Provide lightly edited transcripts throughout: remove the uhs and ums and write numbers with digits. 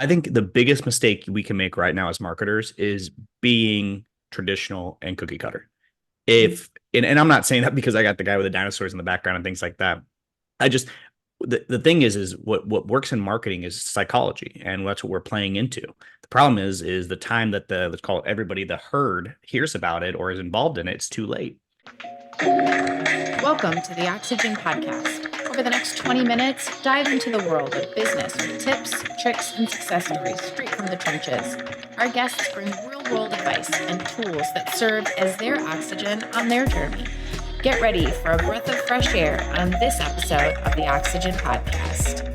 I think the biggest mistake we can make right now as marketers is being traditional and cookie cutter. Mm. And I'm not saying that because I got the guy with the dinosaurs in the background and things like that. I just the thing is what works in marketing is psychology, and that's what we're playing into. The problem is the time that the let's call it everybody, the herd hears about it or is involved in it, it's too late. Welcome to the Oxygen Podcast. Over the next 20 minutes, dive into the world of business with tips, tricks, and success stories straight from the trenches. Our guests bring real world advice and tools that serve as their oxygen on their journey. Get ready for a breath of fresh air on this episode of the Oxygen Podcast.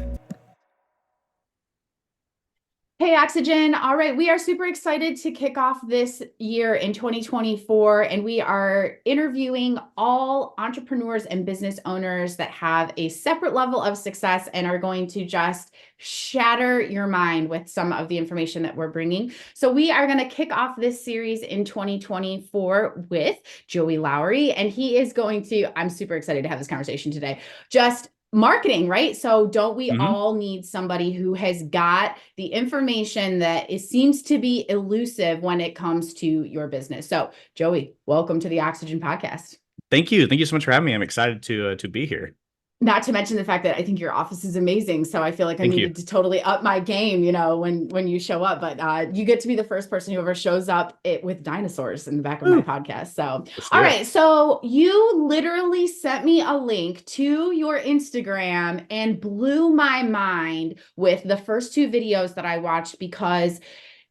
Hey, Oxygen. All right. We are super excited to kick off this year in 2024, and we are interviewing all entrepreneurs and business owners that have a separate level of success and are going to just shatter your mind with some of the information that we're bringing. So we are going to kick off this series in 2024 with Joey Lowery, and he is going to, I'm super excited to have this conversation today, just marketing, right? So don't we Mm-hmm. all need somebody who has got the information that it seems to be elusive when it comes to your business? So Joey, welcome to the Oxygen Podcast. Thank you so much for having me. I'm excited to be here. Not to mention the fact that I think your office is amazing. So I feel like I Thank you. needed to totally up my game, when you show up. But you get to be the first person who ever shows up with dinosaurs in the back of my Woo, podcast. So, let's all do it. right. So you literally sent me a link to your Instagram and blew my mind with the first two videos that I watched because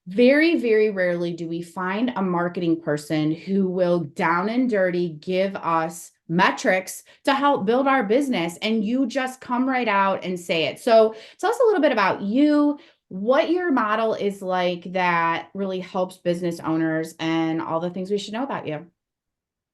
very, very rarely do we find a marketing person who will down and dirty give us metrics to help build our business. And you just come right out and say it. So tell us a little bit about you, what your model is like that really helps business owners, and all the things we should know about you.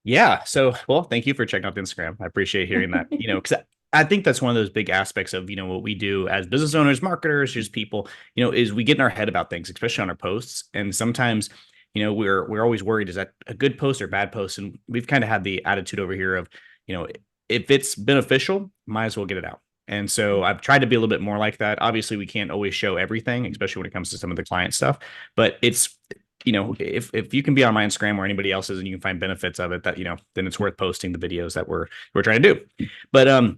Yeah. So, well, thank you for checking out the Instagram. I appreciate hearing that. Because I think that's one of those big aspects of, what we do as business owners, marketers, just people, is we get in our head about things, especially on our posts. And sometimes, we're always worried, is that a good post or bad post? And we've kind of had the attitude over here of, you know, if it's beneficial, might as well get it out. And so I've tried to be a little bit more like that. Obviously, we can't always show everything, especially when it comes to some of the client stuff, but it's if you can be on my Instagram or anybody else's and you can find benefits of it, that then it's worth posting the videos that we're trying to do. But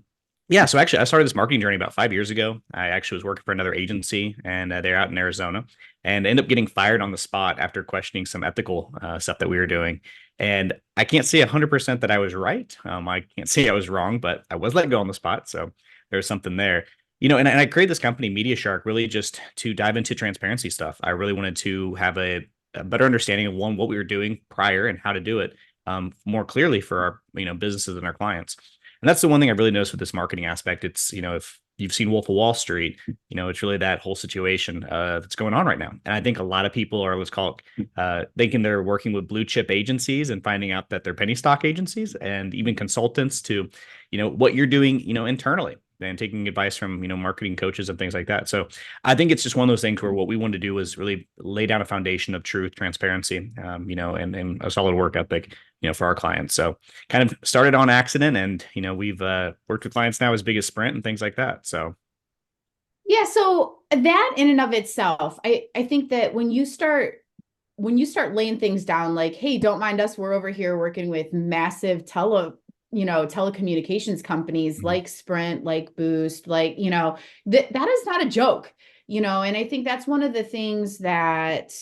yeah, so actually I started this marketing journey about 5 years ago. I actually was working for another agency, and they're out in Arizona, and ended up getting fired on the spot after questioning some ethical stuff that we were doing. And I can't say 100% that I was right. I can't say I was wrong, but I was let go on the spot, so there's something there. And I created this company, Media Shark, really just to dive into transparency stuff. I really wanted to have a better understanding of one, what we were doing prior and how to do it more clearly for our businesses and our clients. And that's the one thing I've really noticed with this marketing aspect. It's if you've seen Wolf of Wall Street, it's really that whole situation that's going on right now. And I think a lot of people are, let's call it, thinking they're working with blue chip agencies and finding out that they're penny stock agencies, and even consultants to what you're doing internally, and taking advice from marketing coaches and things like that. So I think it's just one of those things where what we wanted to do was really lay down a foundation of truth, transparency, and a solid work ethic, for our clients. So kind of started on accident, and we've worked with clients now as big as Sprint and things like that. So Yeah, so that in and of itself, I think that when you start laying things down like, hey, don't mind us, we're over here working with massive telecommunications companies mhm. like Sprint, like Boost, like, that is not a joke, and I think that's one of the things that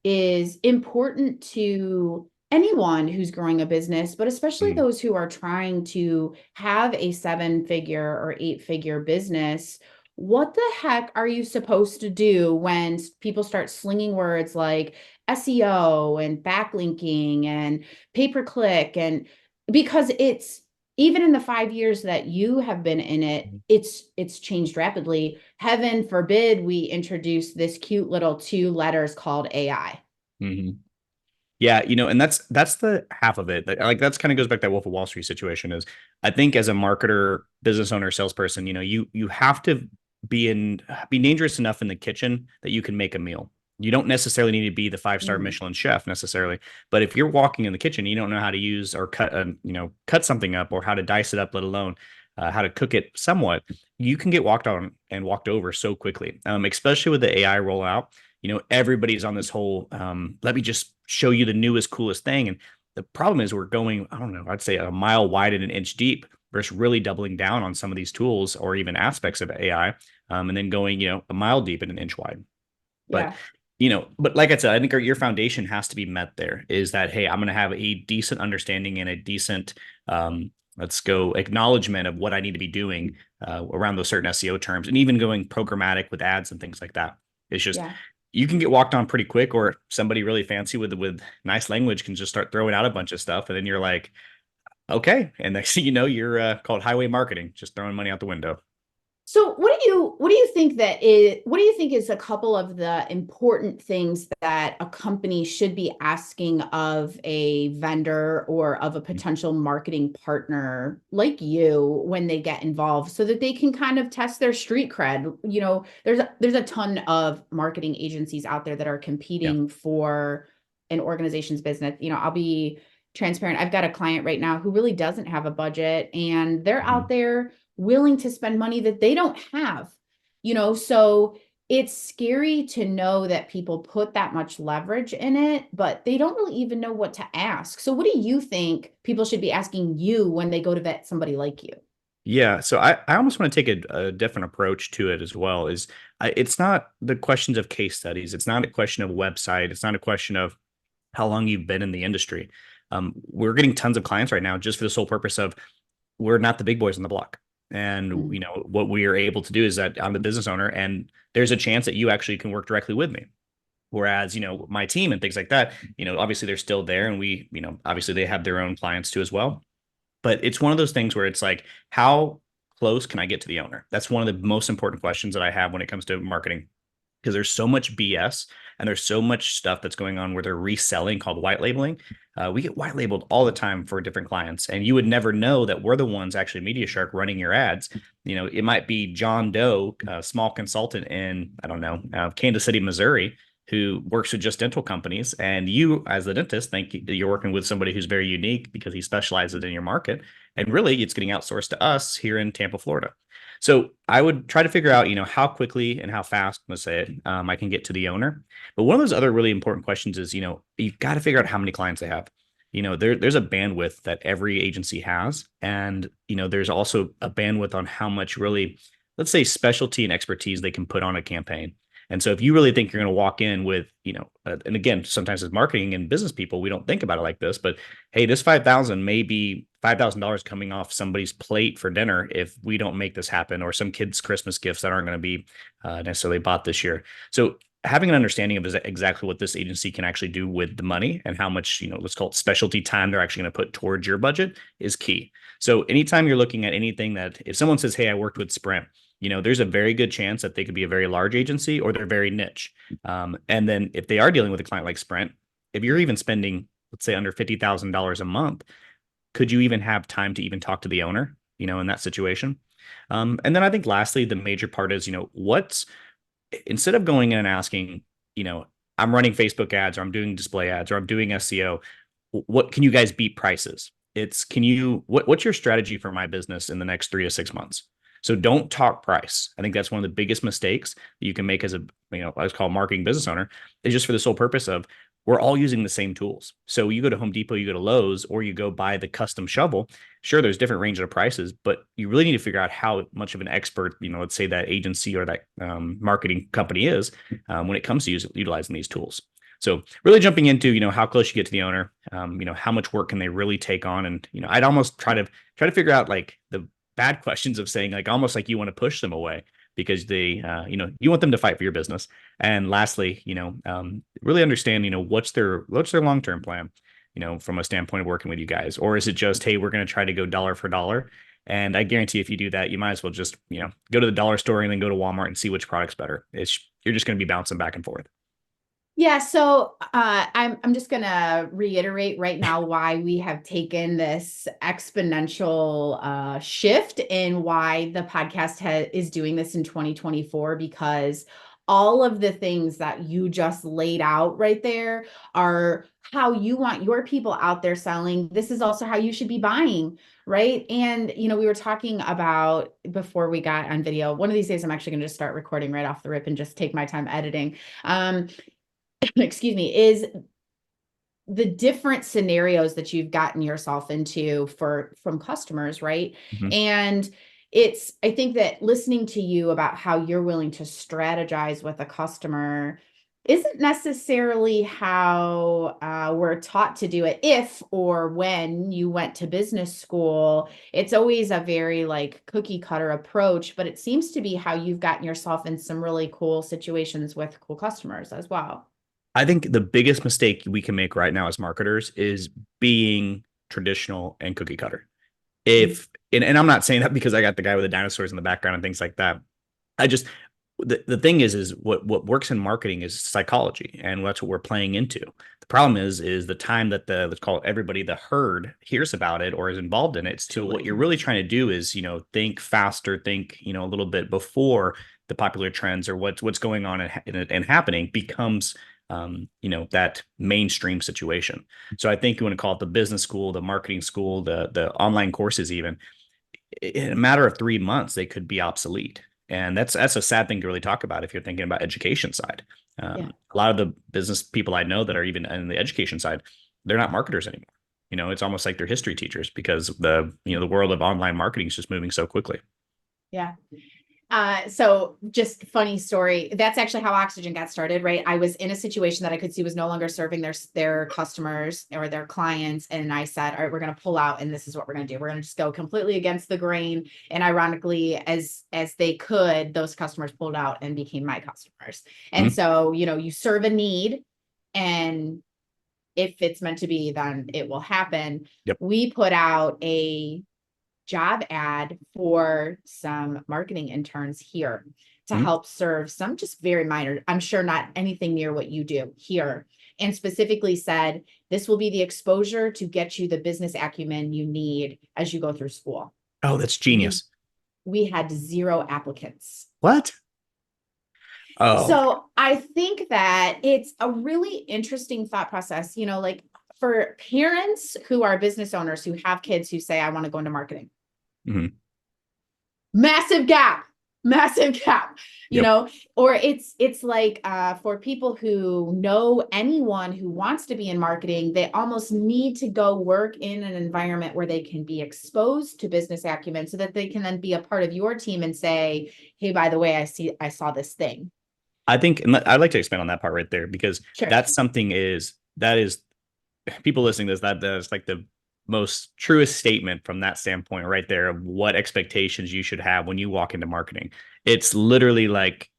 is important to anyone who's growing a business, but especially Mhm. those who are trying to have a 7-figure or 8-figure business. What the heck are you supposed to do when people start slinging words like SEO and backlinking and pay-per-click? And because it's, even in the 5 years that you have been in it, it's changed rapidly. Heaven forbid we introduce this cute little 2 letters called AI. Mhm. Yeah, and that's the half of it. Like that's kind of goes back to that Wolf of Wall Street situation. Is I think as a marketer, business owner, salesperson, you have to be dangerous enough in the kitchen that you can make a meal. You don't necessarily need to be the 5-star Mm. Michelin chef necessarily, but if you're walking in the kitchen, you don't know how to use or cut something up, or how to dice it up, let alone how to cook it somewhat, you can get walked on and walked over so quickly, especially with the AI rollout. Everybody's on this whole, let me just show you the newest, coolest thing. And the problem is we're going, I don't know, I'd say a mile wide and an inch deep versus really doubling down on some of these tools or even aspects of AI, and then going, a mile deep and an inch wide. But Yeah. but like I said, I think your foundation has to be met there is that, hey, I'm going to have a decent understanding and a decent, let's go acknowledgement of what I need to be doing around those certain SEO terms and even going programmatic with ads and things like that. It's just, Yeah. you can get walked on pretty quick, or somebody really fancy with nice language can just start throwing out a bunch of stuff. And then you're like, okay. And next thing you know, you're called highway marketing, just throwing money out the window. So what do you think what do you think is a couple of the important things that a company should be asking of a vendor or of a potential marketing partner like you when they get involved so that they can kind of test their street cred? There's a ton of marketing agencies out there that are Yeah. competing for an organization's business. I'll be transparent. I've got a client right now who really doesn't have a budget and they're out Mhm. there willing to spend money that they don't have, so it's scary to know that people put that much leverage in it, but they don't really even know what to ask. So what do you think people should be asking you when they go to vet somebody like you? Yeah, so I almost want to take a different approach to it as well. It's not the questions of case studies. It's not a question of website. It's not a question of how long you've been in the industry. We're getting tons of clients right now just for the sole purpose of we're not the big boys on the block. And Mm. what we are able to do is that I'm the business owner, and there's a chance that you actually can work directly with me. Whereas, my team and things like that, obviously they're still there, and we, obviously they have their own clients too as well. But it's one of those things where it's like, how close can I get to the owner? That's one of the most important questions that I have when it comes to marketing, because there's so much BS and there's so much stuff that's going on where they're reselling called white labeling. We get white labeled all the time for different clients, and you would never know that we're the ones actually Media Shark running your ads. It might be John Doe, a small consultant in, I don't know, Kansas City, Missouri, who works with just dental companies, and you as the dentist think you're working with somebody who's very unique because he specializes in your market, and really it's getting outsourced to us here in Tampa, Florida. So I would try to figure out, how quickly and how fast, let's say it, I can get to the owner. But one of those other really important questions is, you've got to figure out how many clients they have. There's a bandwidth that every agency has, and there's also a bandwidth on how much really, let's say, specialty and expertise they can put on a campaign. And so if you really think you're going to walk in with, and again, sometimes as marketing and business people, we don't think about it like this, but hey, this 5,000 may be $5,000 coming off somebody's plate for dinner if we don't make this happen, or some kids' Christmas gifts that aren't going to be necessarily bought this year. So having an understanding of exactly what this agency can actually do with the money and how much, let's call it specialty time they're actually going to put towards your budget is key. So anytime you're looking at anything, that if someone says, hey, I worked with Sprint, there's a very good chance that they could be a very large agency or they're very niche. And then if they are dealing with a client like Sprint, if you're even spending, let's say, under $50,000 a month, could you even have time to even talk to the owner, in that situation? And then I think lastly, the major part is, instead of going in and asking, I'm running Facebook ads, or I'm doing display ads, or I'm doing SEO, what can you guys beat prices? What's your strategy for my business in the next 3 to 6 months? So don't talk price. I think that's one of the biggest mistakes that you can make as a, I was called marketing business owner, is just for the sole purpose of, we're all using the same tools. So you go to Home Depot, you go to Lowe's, or you go buy the custom shovel. Sure, there's different range of prices, but you really need to figure out how much of an expert, let's say that agency or that marketing company is when it comes to utilizing these tools. So really jumping into, how close you get to the owner, how much work can they really take on, and I'd almost try to figure out like the bad questions of saying, like, almost like you want to push them away because they, you want them to fight for your business. And lastly, really understand, what's their long term plan, from a standpoint of working with you guys, or is it just, hey, we're going to try to go dollar for dollar. And I guarantee if you do that, you might as well just, go to the dollar store and then go to Walmart and see which product's better. You're just going to be bouncing back and forth. Yeah, so I'm just gonna reiterate right now why we have taken this exponential shift in why the podcast is doing this in 2024, because all of the things that you just laid out right there are how you want your people out there selling. This is also how you should be buying, right? And, we were talking about before we got on video, one of these days, I'm actually going to just start recording right off the rip and just take my time editing. Excuse me, is the different scenarios that you've gotten yourself into from customers, right? Mhm. And I think that listening to you about how you're willing to strategize with a customer isn't necessarily how we're taught to do it. If or when you went to business school, it's always a very like cookie cutter approach, but it seems to be how you've gotten yourself in some really cool situations with cool customers as well. I think the biggest mistake we can make right now as marketers is being traditional and cookie cutter. If and I'm not saying that because I got the guy with the dinosaurs in the background and things like that. I just the thing is what works in marketing is psychology, and that's what we're playing into. The problem is the time that the, let's call it, everybody, the herd, hears about it or is involved in it. It's to what you're really trying to do is, think faster, think, a little bit before the popular trends or what's going on and happening becomes that mainstream situation. So I think you want to call it the business school, the marketing school, the online courses, even in a matter of 3 months, they could be obsolete. And that's a sad thing to really talk about if you're thinking about education side. Yeah. A lot of the business people I know that are even in the education side, they're not marketers anymore. It's almost like they're history teachers because the world of online marketing is just moving so quickly. Yeah. So just funny story. That's actually how Oxygen got started, right? I was in a situation that I could see was no longer serving their customers or their clients. And I said, all right, we're going to pull out and this is what we're going to do. We're going to just go completely against the grain. And ironically, as they could, those customers pulled out and became my customers. And Mhm. so, you serve a need, and if it's meant to be, then it will happen. Yep. We put out a job ad for some marketing interns here to Mhm. help serve some just very minor, I'm sure not anything near what you do here, and specifically said, this will be the exposure to get you the business acumen you need as you go through school. Oh, that's We, genius. we had 0 applicants. What? Oh. So I think that it's a really interesting thought process, like for parents who are business owners who have kids who say, I want to go into marketing. Mhm. Massive gap, massive gap, Yep. or it's like for people who know anyone who wants to be in marketing, they almost need to go work in an environment where they can be exposed to business acumen so that they can then be a part of your team and say, hey, by the way, I saw this thing. I think, and I'd like to expand on that part right there because Sure. that's something that is people listening to this, that's like the most truest statement from that standpoint right there of what expectations you should have when you walk into marketing. It's literally like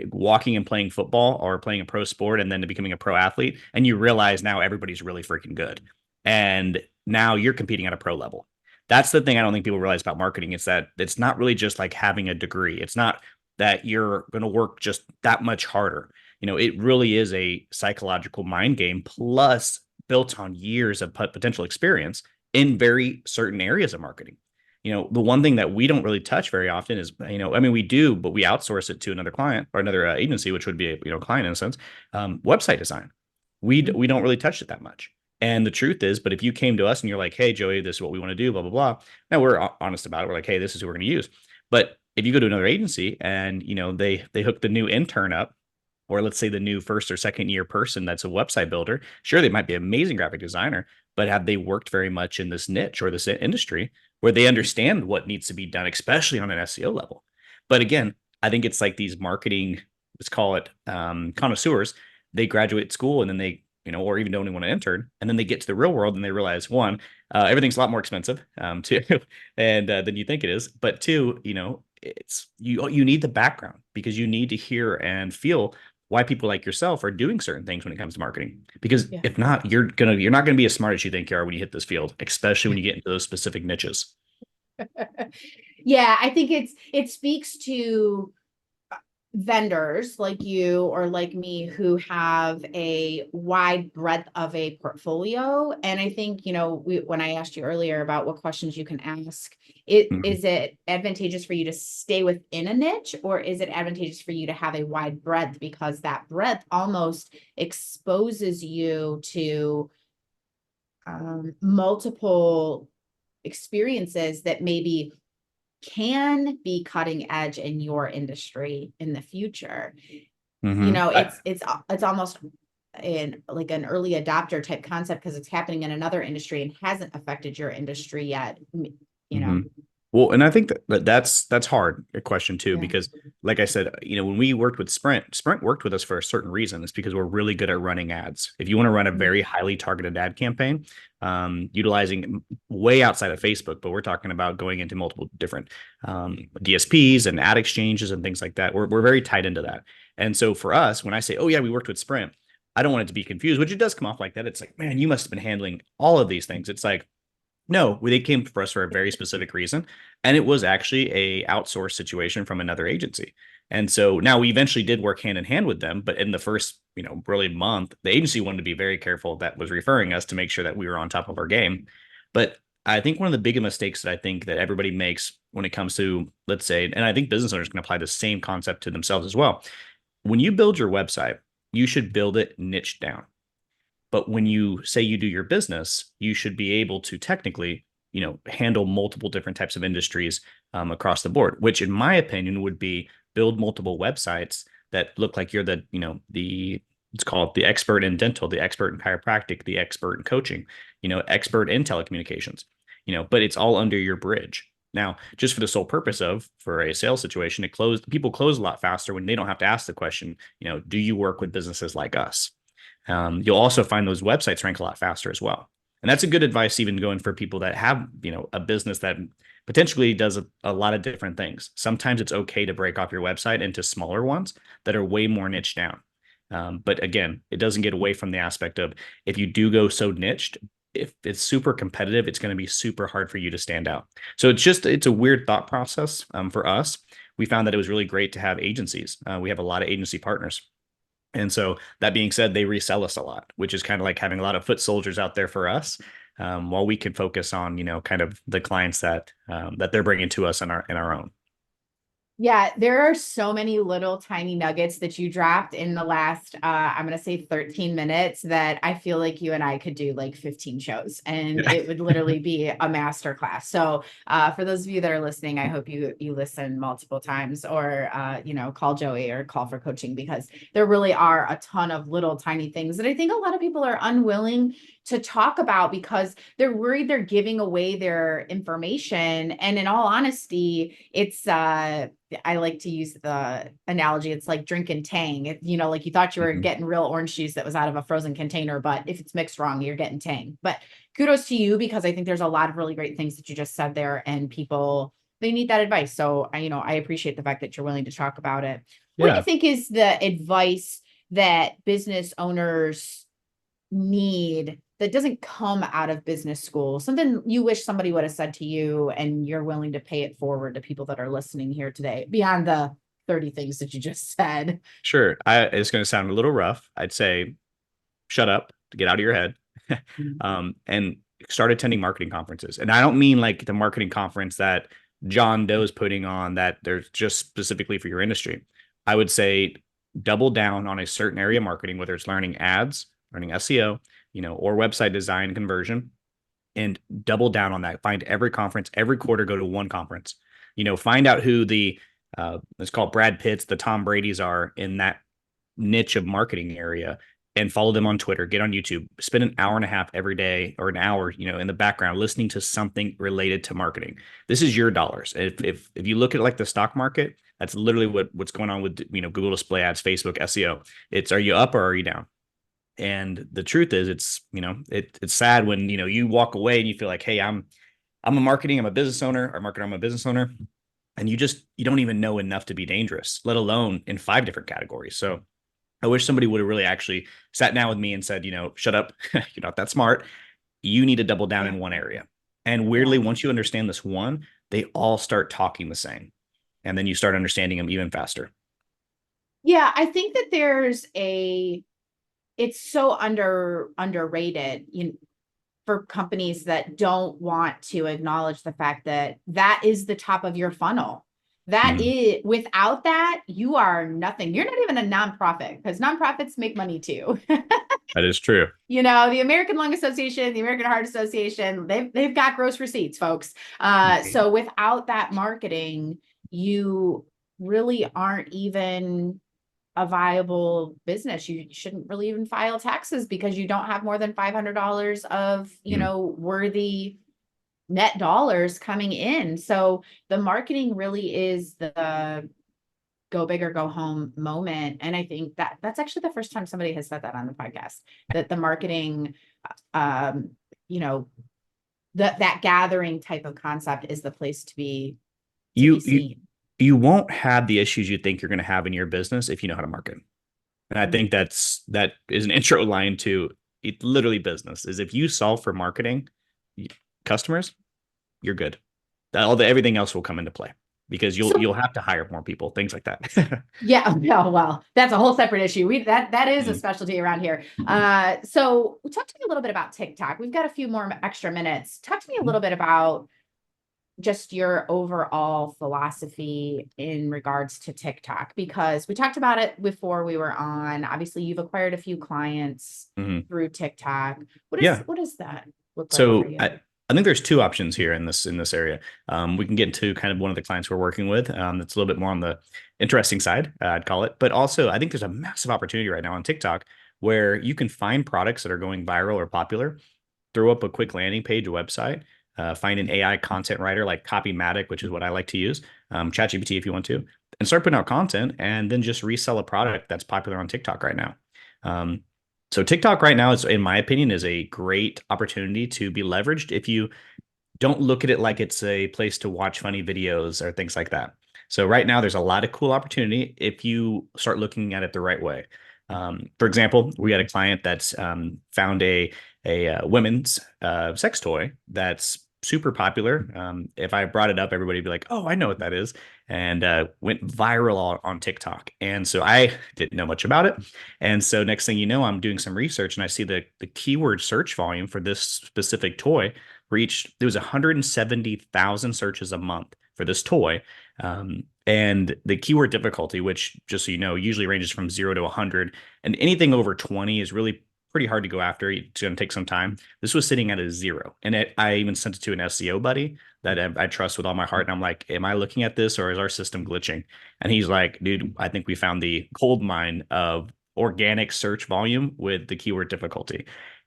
walking and playing football or playing a pro sport and then becoming a pro athlete. And you realize now everybody's really freaking good. And now you're competing at a pro level. That's the thing I don't think people realize about marketing. It's that it's not really just like having a degree. It's not that you're going to work just that much harder. It really is a psychological mind game plus built on years of potential experience in very certain areas of marketing. The one thing that we don't really touch very often is, I mean, we do, but we outsource it to another client or another agency, which would be a client in a sense, website design. We don't really touch it that much. And the truth is, but if you came to us and you're like, hey, Joey, this is what we want to do, blah, blah, blah. Now we're honest about it. We're like, hey, this is who we're going to use. But if you go to another agency and, they hook the new intern up, or let's say the new first or second year person that's a website builder, sure, they might be an amazing graphic designer, but have they worked very much in this niche or this industry where they understand what needs to be done, especially on an SEO level? But again, I think it's like these marketing, let's call it connoisseurs. They graduate school and then they, or even don't even want to intern, and then they get to the real world and they realize, one, everything's a lot more expensive, two, and than you think it is, but two, it's you need the background because you need to hear and feel why people like yourself are doing certain things when it comes to marketing. Because Yeah. if not, you're not gonna be as smart as you think you are when you hit this field, especially when you get into those specific niches. Yeah, I think it speaks to vendors like you or like me who have a wide breadth of a portfolio. And I think, when I asked you earlier about what questions you can ask, Mhm. is it advantageous for you to stay within a niche, or is it advantageous for you to have a wide breadth, because that breadth almost exposes you to multiple experiences that maybe can be cutting edge in your industry in the future. Mhm. It's almost in like an early adopter type concept, because it's happening in another industry and hasn't affected your industry yet, you know. Mhm. Well, and I think that's hard a question too, Yeah. because like I said, when we worked with Sprint worked with us for a certain reason. It's because we're really good at running ads. If you want to run a very highly targeted ad campaign, utilizing way outside of Facebook, but we're talking about going into multiple different DSPs and ad exchanges and things like that. We're very tied into that. And so for us, when I say, oh yeah, we worked with Sprint, I don't want it to be confused, which it does come off like that. It's like, man, you must have been handling all of these things. It's like, no, they came for us for a very specific reason, and it was actually a outsourced situation from another agency. And so now we eventually did work hand in hand with them, but in the first, really month, the agency wanted to be very careful that was referring us to make sure that we were on top of our game. But I think one of the biggest mistakes that I think that everybody makes when it comes to, let's say, and I think business owners can apply the same concept to themselves as well. When you build your website, you should build it niche down. But when you say you do your business, you should be able to technically, handle multiple different types of industries across the board, which in my opinion would be build multiple websites that look like you're it's called the expert in dental, the expert in chiropractic, the expert in coaching, expert in telecommunications, but it's all under your bridge. Now, just for the sole purpose of for a sales situation, people close a lot faster when they don't have to ask the question, do you work with businesses like us? You'll also find those websites rank a lot faster as well. And that's a good advice, even going for people that have, a business that potentially does a lot of different things. Sometimes it's okay to break off your website into smaller ones that are way more niche down. But again, it doesn't get away from the aspect of if you do go so niched, if it's super competitive, it's going to be super hard for you to stand out. So it's a weird thought process for us. We found that it was really great to have agencies. We have a lot of agency partners, and so that being said, they resell us a lot, which is kind of like having a lot of foot soldiers out there for us, while we can focus on, kind of the clients that they're bringing to us in our own. Yeah, there are so many little tiny nuggets that you dropped in the last, I'm going to say 13 minutes, that I feel like you and I could do like 15 shows, and Yeah. it would literally be a master class. So for those of you that are listening, I hope you listen multiple times, or, call Joey or call for coaching, because there really are a ton of little tiny things that I think a lot of people are unwilling to talk about, because they're worried they're giving away their information. And in all honesty, it's I like to use the analogy. It's like drinking Tang. Like you thought you were Mhm. getting real orange juice that was out of a frozen container, but if it's mixed wrong, you're getting Tang. But kudos to you, because I think there's a lot of really great things that you just said there, and people, they need that advice. So I appreciate the fact that you're willing to talk about it. What do you Yeah. think is the advice that business owners need that doesn't come out of business school? Something you wish somebody would have said to you, and you're willing to pay it forward to people that are listening here today, beyond the 30 things that you just said. Sure. It's going to sound a little rough. I'd say shut up, get out of your head, and start attending marketing conferences. And I don't mean like the marketing conference that John Doe's putting on that there's just specifically for your industry. I would say double down on a certain area of marketing, whether it's learning ads, learning SEO, or website design conversion, and double down on that. Find every conference, every quarter, go to one conference. Find out who the let's call it Brad Pitts, the Tom Brady's are in that niche of marketing area, and follow them on Twitter, get on YouTube, spend an hour and a half every day, or an hour, in the background listening to something related to marketing. This is your dollars. If you look at like the stock market, that's literally what's going on with Google display ads, Facebook SEO. It's, are you up or are you down? And the truth is, it's sad when you walk away and you feel like, hey, I'm a business owner, or marketer, I'm a business owner, and you don't even know enough to be dangerous, let alone in 5 different categories. So I wish somebody would have really actually sat down with me and said, shut up, you're not that smart. You need to double down Yeah. in one area. And weirdly, Yeah. once you understand this one, they all start talking the same. And then you start understanding them even faster. Yeah, I think that it's so underrated, for companies that don't want to acknowledge the fact that that is the top of your funnel. That Mhm. is, without that, you are nothing. You're not even a nonprofit, because nonprofits make money too. That is true. The American Lung Association, the American Heart Association, they've got gross receipts, folks. Mhm. So without that marketing, you really aren't even a viable business. You shouldn't really even file taxes because you don't have more than $500 of, Mhm. worthy net dollars coming in. So the marketing really is the go big or go home moment. And I think that that's actually the first time somebody has said that on the podcast, that the marketing, um, you know, that gathering type of concept is the place to be You you seen. you won't have the issues you think you're going to have in your business if you know how to market. And I think Mm. that is an intro line to it, literally business is if you solve for marketing customers, you're good. Everything else will come into play because you'll So have to hire more people, things like that. yeah, no, well, that's a whole separate issue. That is a Mm. specialty around here. So talk to me a little bit about TikTok. We've got a few more extra minutes. Talk to me a little bit about just your overall philosophy in regards to TikTok, because we talked about it before we were on. Obviously, you've acquired a few clients Mhm. through TikTok. Yeah. What does that look like for So you? I think there's two options here in this area. We can get into kind of one of the clients we're working with. That's a little bit more on the interesting side, I'd call it. But also, I think there's a massive opportunity right now on TikTok where you can find products that are going viral or popular, throw up a quick landing page, a website, find an AI content writer like Copymatic, which is what I like to use, ChatGPT if you want to, and start putting out content and then just resell a product that's popular on TikTok right now. Um, so TikTok right now is, in my opinion, is a great opportunity to be leveraged if you don't look at it like it's a place to watch funny videos or things like that. So right now, there's a lot of cool opportunity if you start looking at it the right way. For example, we had a client that's found a women's sex toy that's super popular. If I brought it up, everybody would be like, "Oh, I know what that is," and went viral on TikTok. And so I didn't know much about it. And so next thing you know, I'm doing some research and I see the keyword search volume for this specific toy reached there was 170,000 searches a month for this toy. And the keyword difficulty, which just so you know, usually ranges from 0 to 100, and anything over 20 is really pretty hard to go after. It's going to take some time. This was sitting at a 0. And I even sent it to an SEO buddy that I trust with all my heart. And I'm like, am I looking at this or is our system glitching? And he's like, dude, I think we found the gold mine of organic search volume with the keyword difficulty.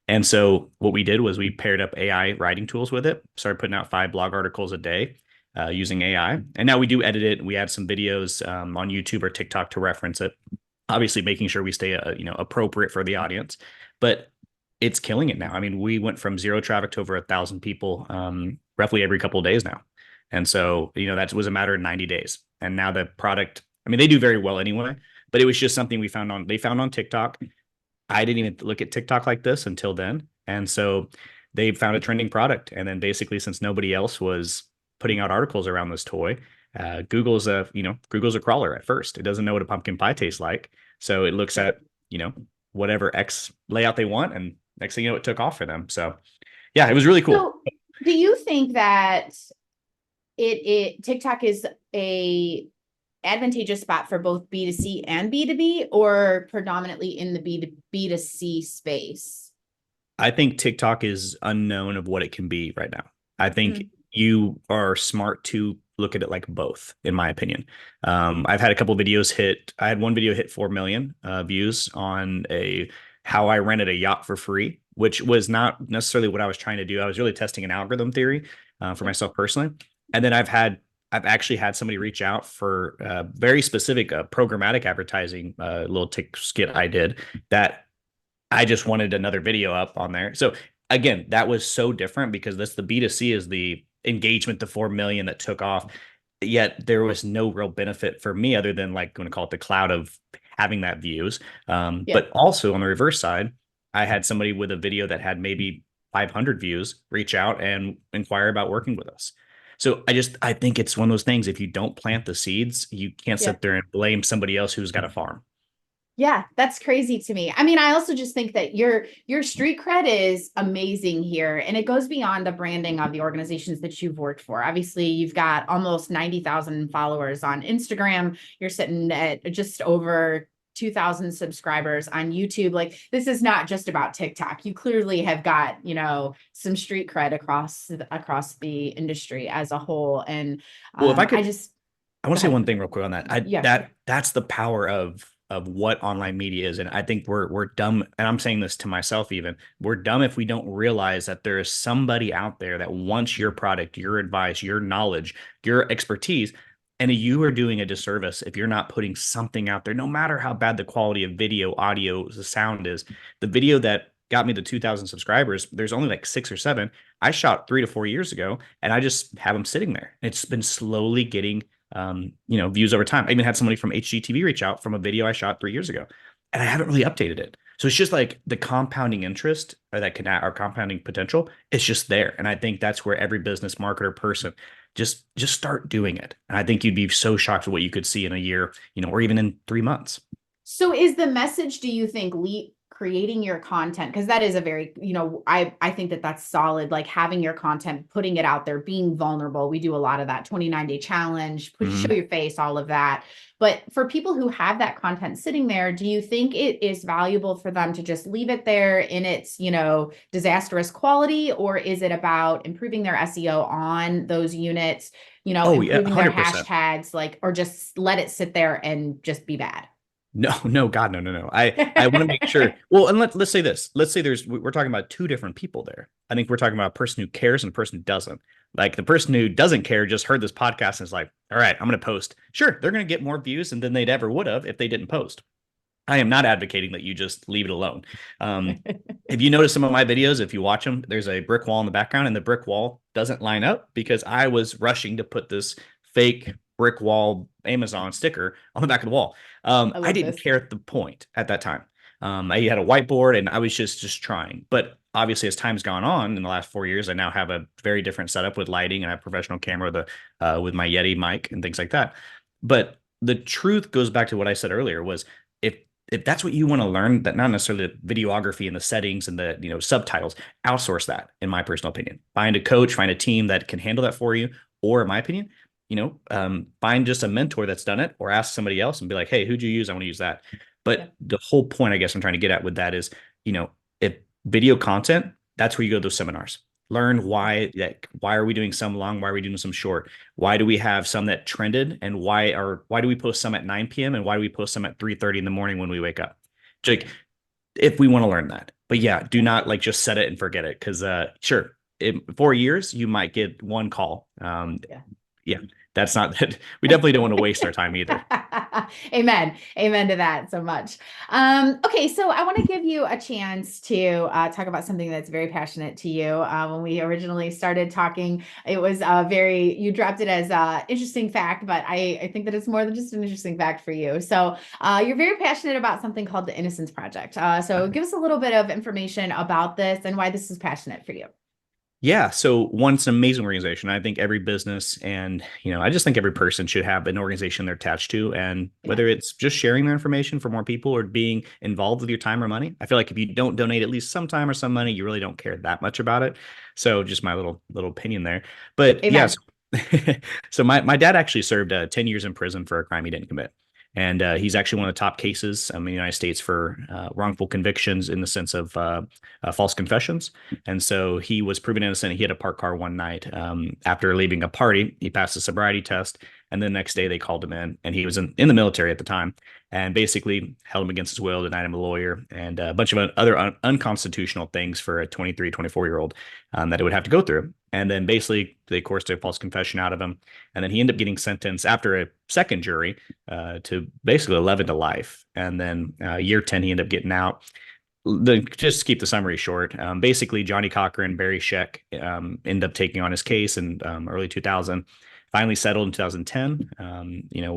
And so what we did was we paired up AI writing tools with it, started putting out 5 blog articles a day using AI. And now we do edit it. We add some videos on YouTube or TikTok to reference it, obviously making sure we stay appropriate for the audience. But it's killing it now. I mean, we went from 0 traffic to over 1,000 people roughly every couple of days now. And so, that was a matter of 90 days. And now the product, I mean, they do very well anyway, but it was just something they found on TikTok. I didn't even look at TikTok like this until then. And so they found a trending product. And then basically, since nobody else was putting out articles around this toy, Google's a crawler at first. It doesn't know what a pumpkin pie tastes like. So it looks Yep. at, whatever X layout they want. And next thing you know, it took off for them. So yeah, it was really cool. So do you think that it TikTok is a advantageous spot for both B2C and B2B, or predominantly in the B2C space? I think TikTok is unknown of what it can be right now. I think Mm. you are smart to look at it like both, in my opinion. I've had a couple videos hit. I had one video hit 4 million views on a how I rented a yacht for free, which was not necessarily what I was trying to do. I was really testing an algorithm theory for Yep. myself personally. And then I've actually had somebody reach out for very specific programmatic advertising little tick skit I did that I just wanted another video up on there. So again, that was so different because that's the B2C is the engagement, the 4 million that took off. Yet there was no real benefit for me other than like going to call it the cloud of having that views. Yeah. But also on the reverse side, I had somebody with a video that had maybe 500 views reach out and inquire about working with us. So I think it's one of those things. If you don't plant the seeds, you can't Yeah. sit there and blame somebody else who's got a farm. Yeah, that's crazy to me. I mean, I also just think that your street cred is amazing here, and it goes beyond the branding of the organizations that you've worked for. Obviously, you've got almost 90,000 followers on Instagram. You're sitting at just over 2,000 subscribers on YouTube. Like, this is not just about TikTok. You clearly have got, some street cred across the industry as a whole. And Well, if I I could, just I want go to say ahead. one thing real quick on that. Yeah, That's the power of what online media is, and I think we're dumb. And I'm saying this to myself even. We're dumb if we don't realize that there is somebody out there that wants your product, your advice, your knowledge, your expertise, and you are doing a disservice if you're not putting something out there. No matter how bad the quality of video, audio, the sound is, the video that got me the 2,000 subscribers, there's only like 6 or 7. I shot 3 to 4 years ago, and I just have them sitting there. It's been slowly getting views over time. I even had somebody from HGTV reach out from a video I shot 3 years ago, and I haven't really updated it. So it's just like the compounding interest or that can our compounding potential. It's just there, and I think that's where every business marketer person just start doing it. And I think you'd be so shocked at what you could see in a year, or even in 3 months. So is the message, do you think, creating your content? Because that is a very, I think that that's solid, like having your content, putting it out there, being vulnerable. We do a lot of that 29-day challenge, show Mhm. your face, all of that. But for people who have that content sitting there, do you think it is valuable for them to just leave it there in its, disastrous quality? Or is it about improving their SEO on those units, Oh yeah, improving their 100%. hashtags, like, or just let it sit there and just be bad? No, no, God, no, no, no. I want to make sure. Well, and let's say this. Let's say we're talking about two different people there. I think we're talking about a person who cares and a person who doesn't. Like the person who doesn't care just heard this podcast and is like, all right, I'm going to post. Sure, they're going to get more views than they'd ever would have if they didn't post. I am not advocating that you just leave it alone. Um, if you notice some of my videos, if you watch them, there's a brick wall in the background, and the brick wall doesn't line up because I was rushing to put this fake brick wall Amazon sticker on the back of the wall. I I love didn't this. care at the point at that time. I had a whiteboard and I was just trying. But obviously, as time's gone on in the last 4 years, I now have a very different setup with lighting and I have a professional camera with my Yeti mic and things like that. But the truth goes back to what I said earlier was if if that's what you want to learn, that not necessarily the videography and the settings and the subtitles, outsource that. In my personal opinion, find a coach, find a team that can handle that for you. Or in my opinion, find just a mentor that's done it, or ask somebody else and be like, hey, who'd you use? I want to use that. Yeah. But the whole point, I guess, I'm trying to get at with that is, if video content, that's where you go to those seminars. Learn why are we doing some long? Why are we doing some short? Why do we have some that trended, and why do we post some at 9 p.m. and why do we post some at 3:30 in the morning when we wake up? Like, if we want to learn that. But yeah, do not like just set it and forget it, because sure, in 4 years you might get one call. Yeah. Yeah, that's not that. We definitely don't want to waste our time either. Amen. Amen to that so much. Okay, so I want to give you a chance to talk about something that's very passionate to you. When we originally started talking, it was you dropped it as a interesting fact, but I think that it's more than just an interesting fact for you. So you're very passionate about something called the Innocence Project. So give us a little bit of information about this and why this is passionate for you. Yeah. So one, it's an amazing organization. I think every business and, I just think every person should have an organization they're attached to. And Yeah. whether it's just sharing their information for more people or being involved with your time or money, I feel like if you don't donate at least some time or some money, you really don't care that much about it. So just my little opinion there. But yes. Amen. So my dad actually served 10 years in prison for a crime he didn't commit. And he's actually one of the top cases in the United States for wrongful convictions in the sense of false confessions. And so he was proven innocent. He had a parked car one night after leaving a party. He passed a sobriety test. And the next day they called him in, and he was in the military at the time, and basically held him against his will, denied him a lawyer, and a bunch of other unconstitutional things for a 23, 24-year-old that it would have to go through. And then basically they coerced a false confession out of him. And then he ended up getting sentenced after a second jury to basically 11 to life. And then year 10, he ended up getting out. Just to keep the summary short, basically Johnny Cochran, Barry Scheck ended up taking on his case in early 2000, finally settled in 2010,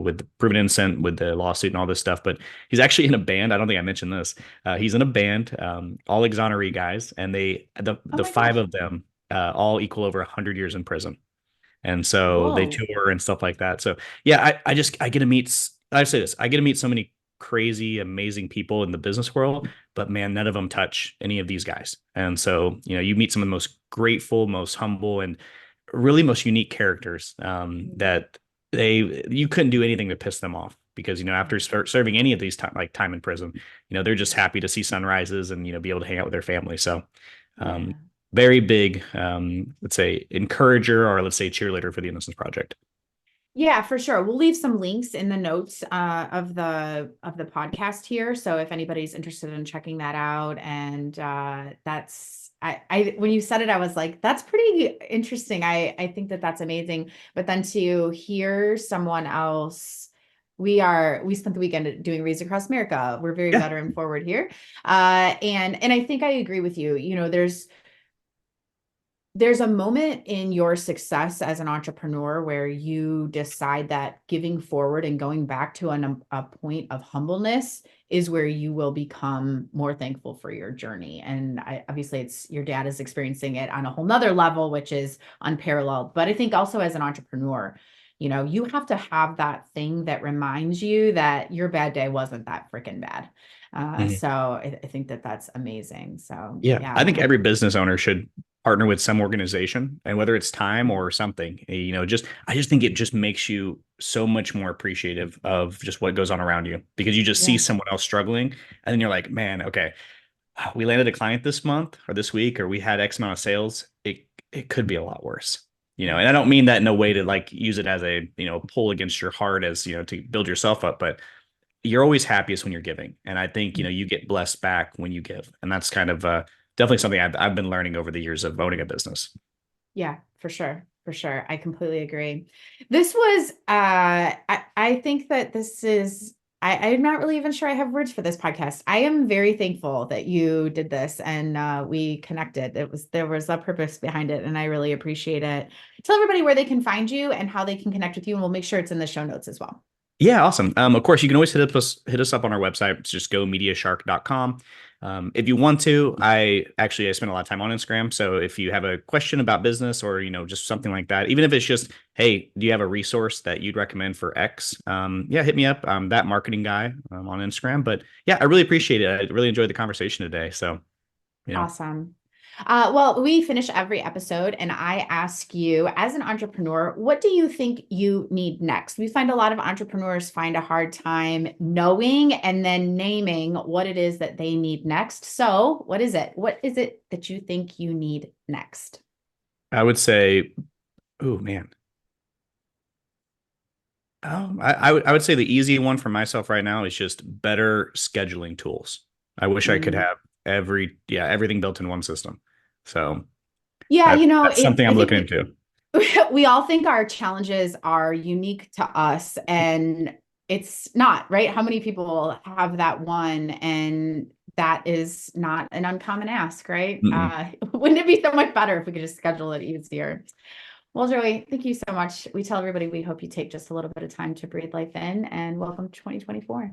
with the proven innocent with the lawsuit and all this stuff. But he's actually in a band. I don't think I mentioned this. He's in a band, all exoneree guys, and Oh the my five gosh. of them all equal over 100 years in prison. And so they Whoa. tour and stuff like that. So yeah, I get to meet. I say this. I get to meet so many crazy, amazing people in the business world, but man, none of them touch any of these guys. And so, you meet some of the most grateful, most humble, and really most unique characters that you couldn't do anything to piss them off because after serving any of these time in prison, they're just happy to see sunrises and be able to hang out with their family. So Yeah. um, very big, let's say, encourager, or let's say cheerleader for the Innocence Project. Yeah, for sure. We'll leave some links in the notes of the podcast here. So if anybody's interested in checking that out, and that's I when you said it, I was like, that's pretty interesting. I think that that's amazing. But then to hear someone else, we spent the weekend doing Reads Across America. We're very Yeah. veteran forward here, and I think I agree with you. There's a moment in your success as an entrepreneur where you decide that giving forward and going back to a point of humbleness is where you will become more thankful for your journey. And obviously it's your dad is experiencing it on a whole nother level, which is unparalleled. But I think also as an entrepreneur, you have to have that thing that reminds you that your bad day wasn't that freaking bad. Mhm. So I think that that's amazing. So Yeah, I think yeah. every business owner should partner with some organization, and whether it's time or something, just I just think it just makes you so much more appreciative of just what goes on around you because you just see Yeah. someone else struggling, and then you're like, man, okay, we landed a client this month or this week, or we had X amount of sales. It could be a lot worse, Yeah. and I don't mean that in a way to like use it as a pull against your heart as to build yourself up, but you're always happiest when you're giving. And I think, you get blessed back when you give. And that's kind of definitely something I've been learning over the years of owning a business. Yeah, for sure. For sure. I completely agree. This was I think that this is I'm not really even sure I have words for this podcast. I am very thankful that you did this and we connected. There was a purpose behind it and I really appreciate it. Tell everybody where they can find you and how they can connect with you, and we'll make sure it's in the show notes as well. Yeah, awesome. Of course, you can always hit us up on our website. It's just gomediashark.com. If you want to, I spend a lot of time on Instagram. So if you have a question about business or just something like that, even if it's just, hey, do you have a resource that you'd recommend for X? Yeah, hit me up. I'm that marketing guy on Instagram. But yeah, I really appreciate it. I really enjoyed the conversation today. So you know. Awesome. Well, we finish every episode and I ask you, as an entrepreneur, what do you think you need next? We find a lot of entrepreneurs find a hard time knowing and then naming what it is that they need next. So, what is it? What is it that you think you need next? I would say, oh man. I would say the easy one for myself right now is just better scheduling tools. I wish I could Mm. have everything built in one system. So Yeah, that's something I I'm think looking into. we all think our challenges are unique to us, and it's not, right? How many people have that one? And that is not an uncommon ask, right? Mm-mm. Wouldn't it be so much better if we could just schedule it easier? Well, Joey, thank you so much. We tell everybody we hope you take just a little bit of time to breathe life in, and welcome to 2024.